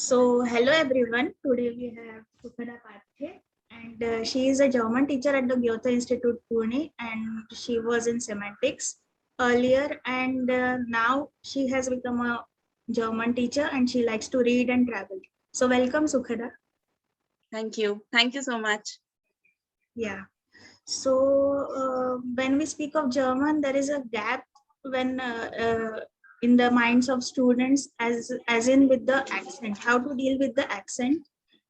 Hello everyone. Today we have Sukhana Pathe, and she is a German teacher at the Goethe Institute Pune, and she was in semantics earlier, and now she has become a German teacher, and she likes to read and travel. So, welcome, Sukhana. Thank you. Thank you so much. Yeah. When we speak of German, there is a gap when in the minds of students, as in with the accent, how to deal with the accent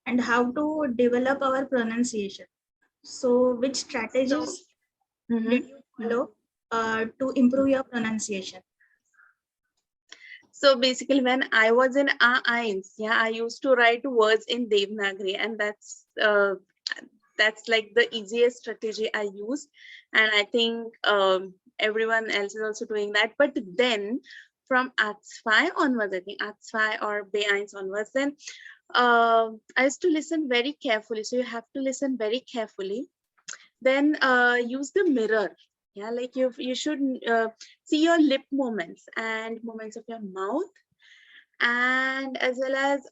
and how to develop our pronunciation. So, which strategies did you follow to improve your pronunciation? So basically, when I was in A1, I used to write words in Devanagari, and that's like the easiest strategy I used, and I think everyone else is also doing that. But then from A2 onwards, I think A2 or B1 onwards, then I used to listen very carefully. So you have to listen very carefully. Then use the mirror. Yeah, like you should see your lip movements and movements of your mouth, and as well as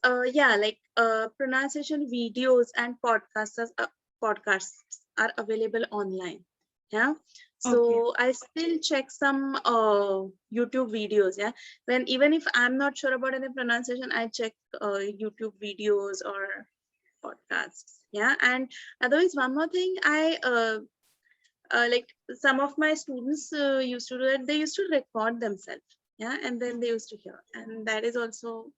pronunciation videos and podcasts are available online. Yeah, so Okay. I still check some YouTube videos. Yeah, when even if I'm not sure about any pronunciation, I check YouTube videos or podcasts. Yeah, and otherwise, one more thing, I like some of my students used to do that. They used to record themselves, yeah, and then they used to hear, and that is also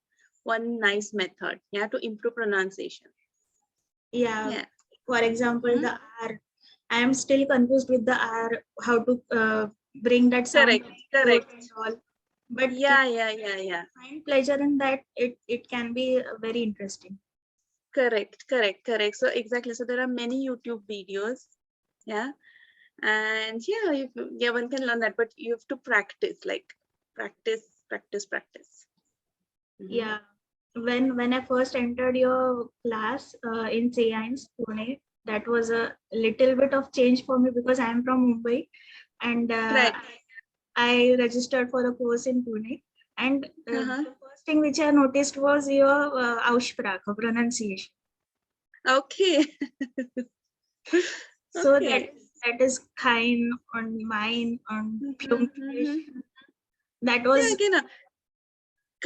one nice method, yeah, to improve pronunciation. Yeah. Yeah. For example, Mhm. the R. I am still confused with the R, how to bring that sound Correct, throat correct. and all. But if Yeah. find pleasure in that, it can be very interesting. Correct. So exactly. So there are many YouTube videos, yeah, and yeah, one can learn that, but you have to practice, like practice. Mhm. Yeah. When I first entered your class in Science Pune, that was a little bit of change for me because I am from Mumbai, and Right. I registered for the course in Pune. And Uh-huh. the first thing which I noticed was your Aussprache pronunciation. Okay. So Okay. that is kind on mine on Mhm. Pune. That Yeah, was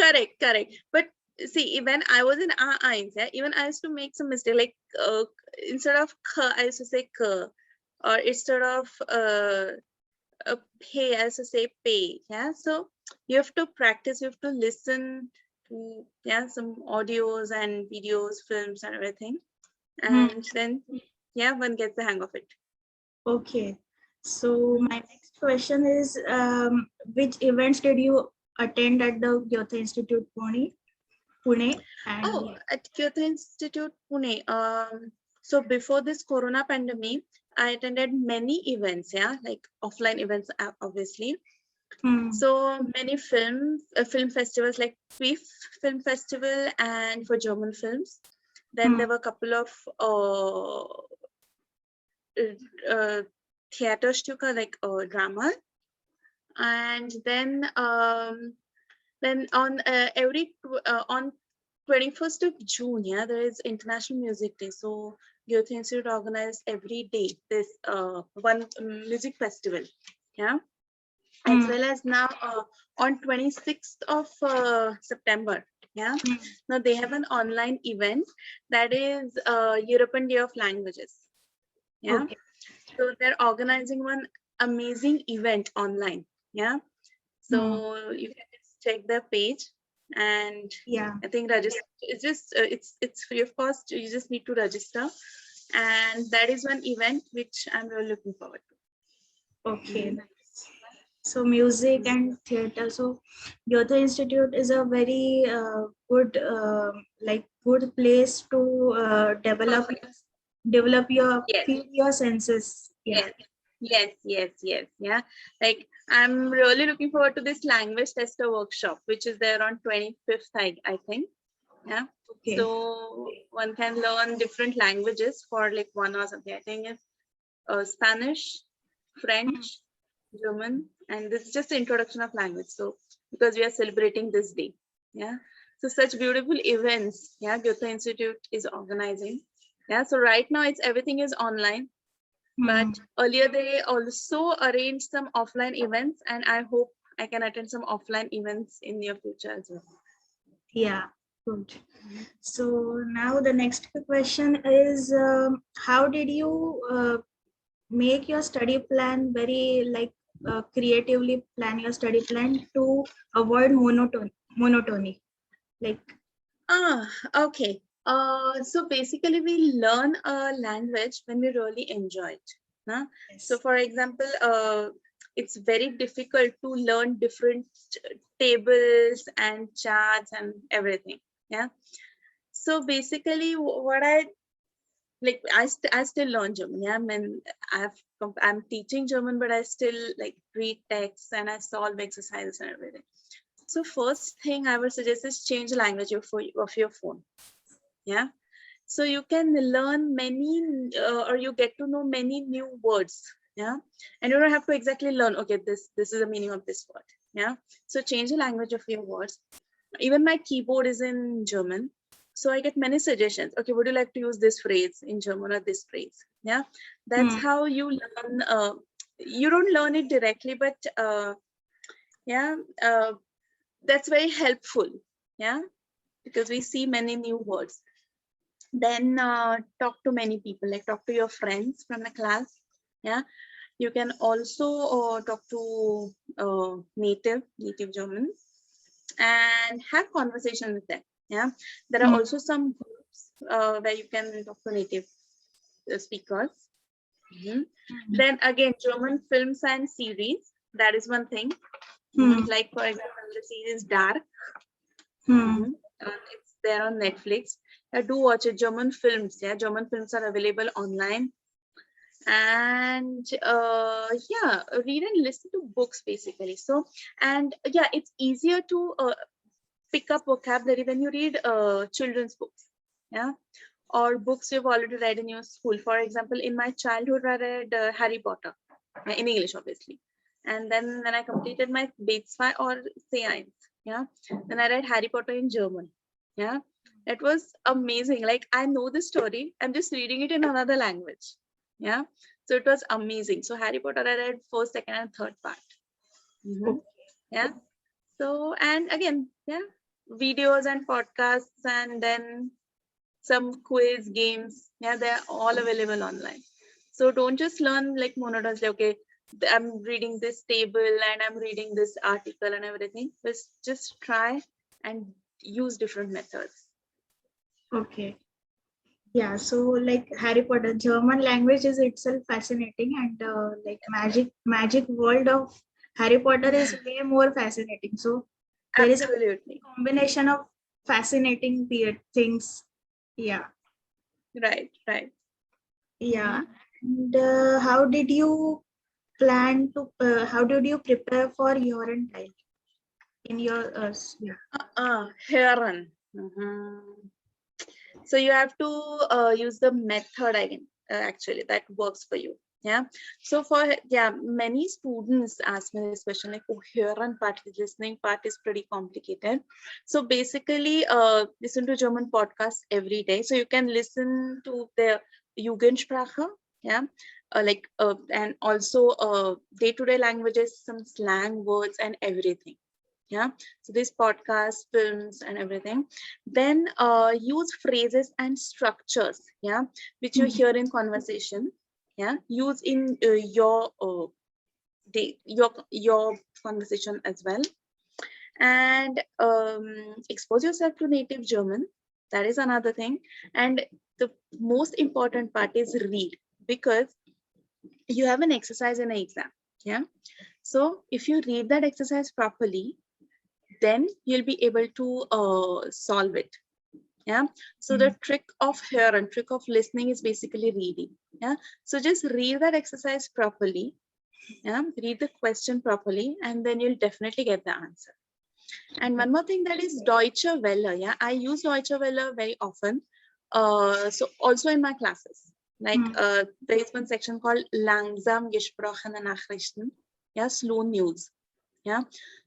correct. But see, when I was in A1, yeah, even I used to make some mistake. Like instead of k, I used to say k, or instead of pay, I used to say pay. Yeah, so you have to practice. You have to listen to some audios and videos, films, and everything, hmm, and then one gets the hang of it. okay. So Mhm. my next question is, which events did you attend at the Goethe Institute Pune? And Oh, at Goethe Institute Pune. So before this Corona pandemic, I attended many events, yeah, like offline events, obviously. hmm, So many film festivals like FIF Film Festival and for German films. Then hmm, there were a couple of uh, theater stuka like drama, and then on on 21st of June, yeah, there is International Music Day. So Goethe Institute organized every day this one music festival, yeah, as hmm, well as now on 26th of September, yeah. hmm. Now they have an online event that is European Day of Languages, yeah. Okay. So they're organizing one amazing event online, yeah. Hmm. So you can just check their page, and Yeah. I think register. It's just it's free of cost. You just need to register, and that is one event which I'm really looking forward to. Okay. Nice. So music and theater. So Goethe Institute is a very good good place to Perfect. develop your Yes. feel your senses. Yeah. Yes. Yeah. Like I'm really looking forward to this language tester workshop, which is there on 25th, I think. Yeah. Okay. So one can learn different languages for like 1 hour something. I think it's Spanish, Hmm. French, German, and this is just the introduction of language. So because we are celebrating this day, yeah. So such beautiful events, yeah, Goethe Institute is organizing. Yeah, so right now everything is online, but earlier they also arranged some offline events, and I hope I can attend some offline events in near future as well. Yeah, good. So now the next question is, how did you make your study plan very like creatively plan your study plan to avoid monotony? Like, Okay. So basically we learn a language when we really enjoy it. Huh? So yes. for example, it's very difficult to learn different tables and charts and everything. Yeah. So basically what I like, I still learn German. Yeah. I mean, I'm teaching German, but I still like read texts and I solve exercises and everything. So first thing I would suggest is change the language of your phone. Yeah. So you can learn many or you get to know many new words. Yeah. And you don't have to exactly learn, okay, this is the meaning of this word. Yeah. So change the language of your words. Even my keyboard is in German. So I get many suggestions. Okay, would you like to use this phrase in German or this phrase? Yeah. That's how you learn. You don't learn it directly, but yeah, that's very helpful. Yeah. Because we see many new words. Then talk to many people, like talk to your friends from the class. Yeah, you can also talk to native German and have conversation with them. Yeah, there are also some groups where you can talk to native speakers. Then again, German films and series, that is one thing. Like for example, the series Dark. It's there on Netflix. I do watch it. German films. Yeah, German films are available online. And yeah, read and listen to books basically. So, and yeah, it's easier to pick up vocabulary when you read children's books. Yeah, or books you've already read in your school. For example, in my childhood, I read Harry Potter in English, obviously. And then when I completed my B2 or C1, yeah, then I read Harry Potter in German. Yeah, it was amazing. Like, I know the story, I'm just reading it in another language. Yeah, so it was amazing. So Harry Potter, I read first, second, and third part. Yeah. So, and again, yeah, videos and podcasts, and then some quiz games. Yeah, they're all available online. So don't just learn like monotonously, okay, I'm reading this table and I'm reading this article and everything. Just try and use different methods. Okay. Yeah, so like Harry Potter, German language is itself fascinating, and like magic world of Harry Potter is way more fascinating. So there is a Absolutely. combination of fascinating weird things. Yeah. Right. Yeah. And how did you plan to? How did you prepare for your entire in your Heron. So you have to use the method again, actually, that works for you. Yeah. So for, yeah, many students ask me this question, like, oh, Heron part, the listening part is pretty complicated. So basically, listen to German podcasts every day. So you can listen to the Jugendsprache, yeah, and also day-to-day languages, some slang words and everything. Yeah, so these podcasts, films, and everything. Then use phrases and structures, yeah, which you hear in conversation. Yeah, use in your conversation as well. And expose yourself to native German. That is another thing. And the most important part is read, because you have an exercise in an exam. Yeah, so if you read that exercise properly, then you'll be able to solve it. Yeah, so the trick of listening is basically reading. Yeah, so just read that exercise properly. Yeah, read the question properly, and then you'll definitely get the answer. And one more thing, that is Deutsche Welle. Yeah, I use Deutsche Welle very often. So also in my classes, like there is one section called Langsam gesprochene Nachrichten. Yeah, slow news. Yeah,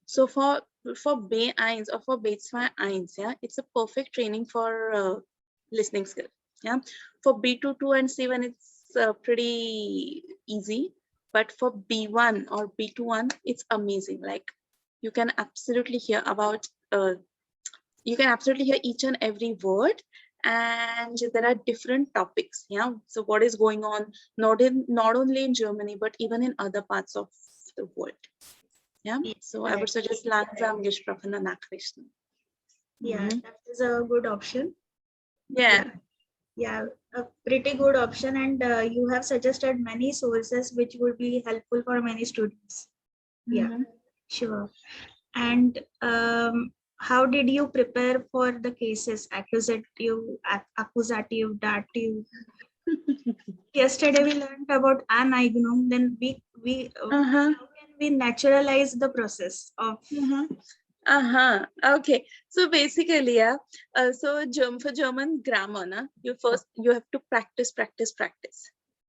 so for for B1 or for B2, yeah, it's a perfect training for listening skill. Yeah, for B2 and C1, it's pretty easy, but for B1 or B2, it's amazing. Like you can absolutely hear about you can absolutely hear each and every word, and there are different topics. Yeah, so what is going on not only in Germany but even in other parts of the world. Yeah, Yeah, so I would correct. suggest langsam gesprochene Nachrichten. Yeah, Mhm. that is a good option. Yeah. Yeah, a pretty good option, and you have suggested many sources which would be helpful for many students. Yeah, Mhm. sure. And how did you prepare for the cases, accusative, dative? Yesterday we learned about Aneignung. Then Uh-huh. how can we naturalize the process of? Mhm. Uh-huh. Okay. So basically, yeah. So for German grammar, na, you have to practice.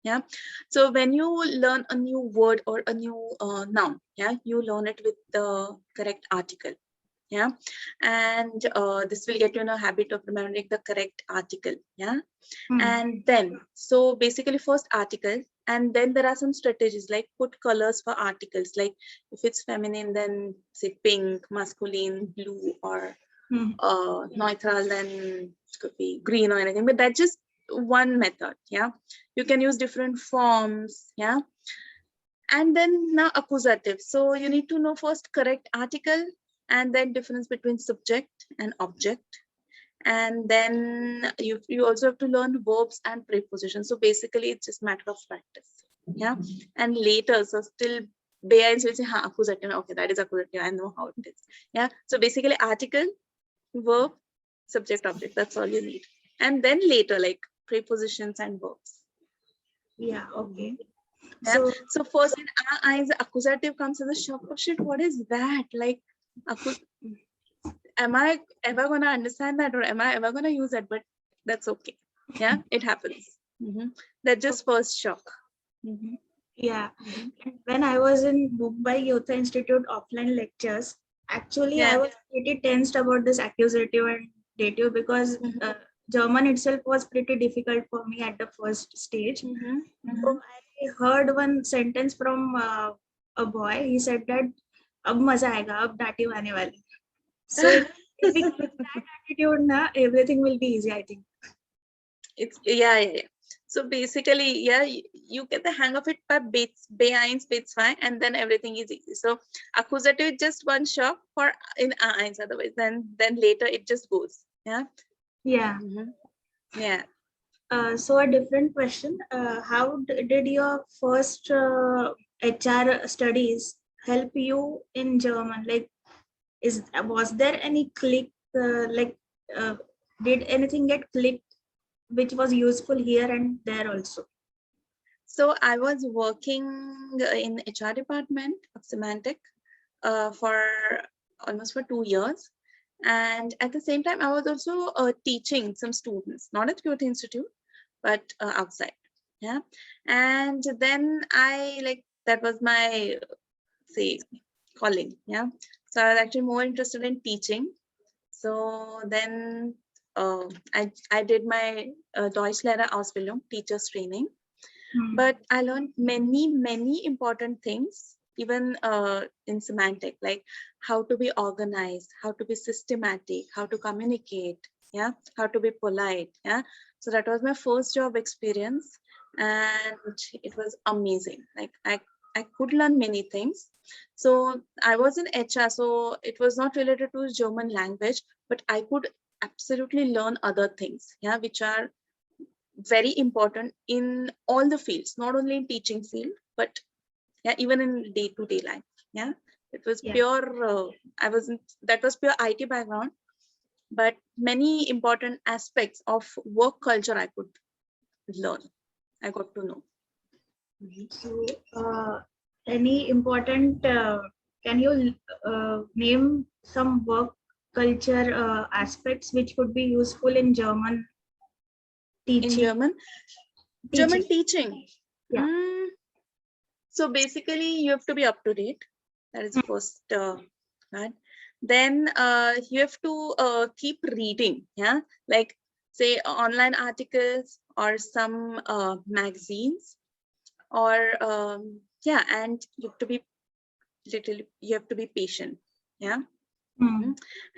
Yeah. So when you learn a new word or a new noun, yeah, you learn it with the correct article. Yeah, and this will get you in a habit of remembering the correct article. Yeah, Hmm. and then so basically first article, and then there are some strategies like put colors for articles, like if it's feminine then say pink, masculine blue, or Hmm. neutral then it could be green or anything, but that's just one method. Yeah, you can use different forms. Yeah, and then now accusative, so you need to know first correct article, and then difference between subject and object, and then you also have to learn verbs and prepositions. So basically it's just matter of practice. Yeah, and later, so still bears will say ha accusative, okay, that is accusative, I know how it is. Yeah, so basically article, verb, subject, object, that's all you need. And then later like prepositions and verbs. Yeah. Okay. Yeah, So so first in our eyes accusative comes as a shock. Oh shit, what is that? Like am I ever gonna understand that, or am I ever gonna use that? But that's okay. Yeah, it happens. That's just first shock. Mhm. yeah, Mhm. when I was in Mumbai Youth Institute offline lectures, actually I Yeah. was pretty tensed about this accusative and dative because Mhm. German itself was pretty difficult for me at the first stage. Mhm. So Mhm. I heard one sentence from a boy. He said that अब मजा आएगा, अब dative आने वाली. So if we keep that attitude, na, everything will be easy, I think. It's yeah. So basically, yeah, you get the hang of it by B1, B2, and then everything is easy. So accusative is just one shock for in A1, otherwise then later it just goes. Yeah. Yeah. Yeah. So a different question. How did your first HR studies help you in German? Like, was there any click? Uh, did anything get clicked which was useful here and there also? So I was working in HR department of Semantic for almost for 2 years. And at the same time, I was also teaching some students, not at Kyoto Institute, but outside. Yeah. And then that was my, say, calling. Yeah. So I was actually more interested in teaching. So then I did my Deutschlehrerausbildung, teacher's training. Hmm. But I learned many important things, even in semantic, like how to be organized, how to be systematic, how to communicate, yeah, how to be polite. Yeah, so that was my first job experience, and it was amazing. Like I could learn many things. So I was in HR, so it was not related to German language, but I could absolutely learn other things, yeah, which are very important in all the fields, not only in teaching field, but yeah, even in day-to-day life. Yeah, it was Yeah. pure. That was pure IT background, but many important aspects of work culture I could learn. I got to know. So, any important? Can you name some work culture aspects which could be useful in German In teaching? German teaching. Yeah. So basically, you have to be up to date. That is first, right? Then you have to keep reading, yeah, like say online articles or some magazines, or yeah, and you have to be patient, yeah. Hmm.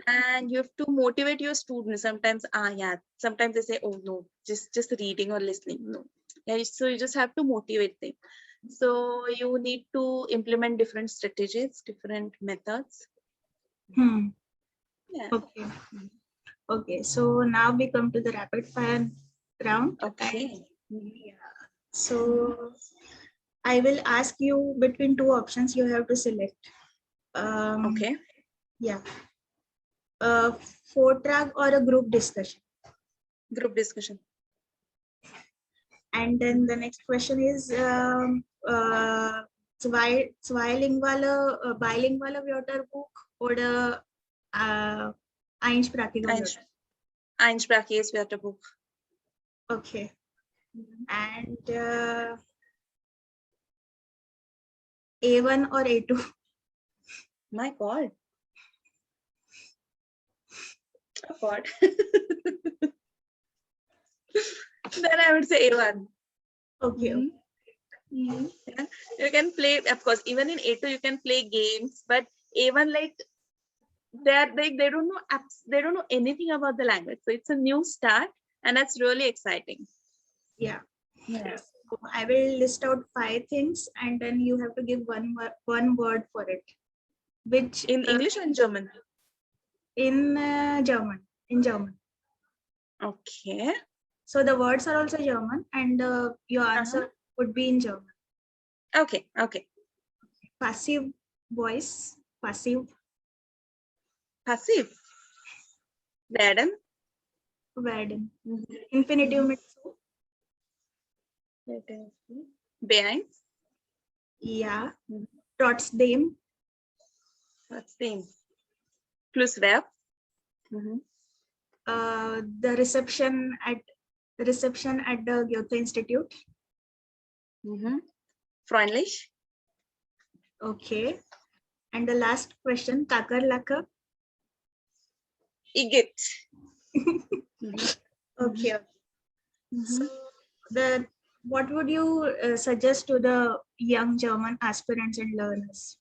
And you have to motivate your students. Sometimes yeah, sometimes they say, oh no, just reading or listening, no, yeah, so you just have to motivate them. So you need to implement different strategies, different methods. Hmm. Yeah. Okay. Okay. So now we come to the rapid fire round. Okay. So I will ask you between two options. You have to select. Okay. Yeah. A 4-track or a group discussion. Group discussion. And then the next question is bilinguale Wörterbuch oder einsprachige Wörter. Einsprachiges Wörterbuch. Okay. And A1 or A2? My God. Oh God. Then I would say A1. Okay. Mhm. Yeah. You can play, of course, even in A2 you can play games, but A1, like they don't know they don't know anything about the language. So it's a new start, and that's really exciting. Yeah. Yeah. So I will list out 5 things, and then you have to give one word for it. Which In English or in German? in German. In German. Okay. So the words are also German, and your answer would be in German. Okay. Okay. Passive voice. Passive. Passive. Werden. Werden. Infinitive mit zu. B1. Ja. Trotzdem. Trotzdem. Plus Verb. The reception at the Goethe Institute. Freundlich. Okay. And the last question, Kakerlake. Igitt. Okay. So what would you suggest to the young German aspirants and learners?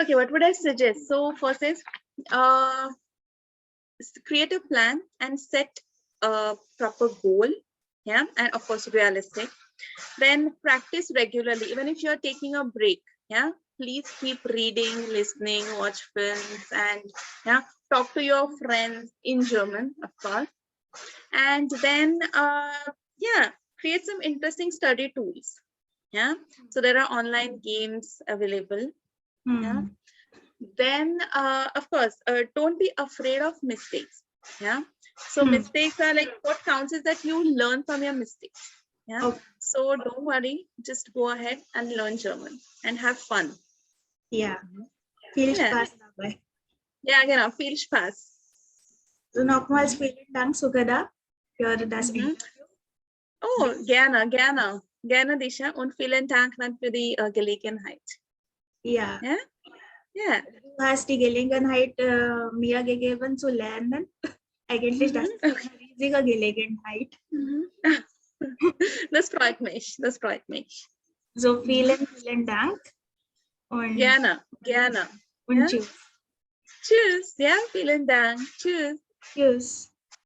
Okay, what would I suggest? So first is create a plan and set a proper goal, yeah, and of course realistic. Then practice regularly, even if you're taking a break, yeah, please keep reading, listening, watch films, and yeah, talk to your friends in German, of course. And then yeah, create some interesting study tools, yeah. So there are online games available, yeah. Then of course don't be afraid of mistakes, yeah. So mistakes are like, what counts is that you learn from your mistakes, yeah. Okay. So don't worry, just go ahead and learn German and have fun. Ja, viel Spaß dabei. Ja, genau, viel Spaß. So nochmals vielen Dank, Sugada, für das Interview. Oh, gerne, gerne. Gerne, Disha, und vielen Dank dann für die Gelegenheit. Ja. Ja? Ja. Du hast die Gelegenheit mir gegeben zu lernen. Eigentlich das ist eine riesige Gelegenheit. Das freut mich, das freut mich. So vielen Dank. Und gerne, gerne. Und Ja? tschüss. Tschüss, ja, vielen Dank. Tschüss. Tschüss.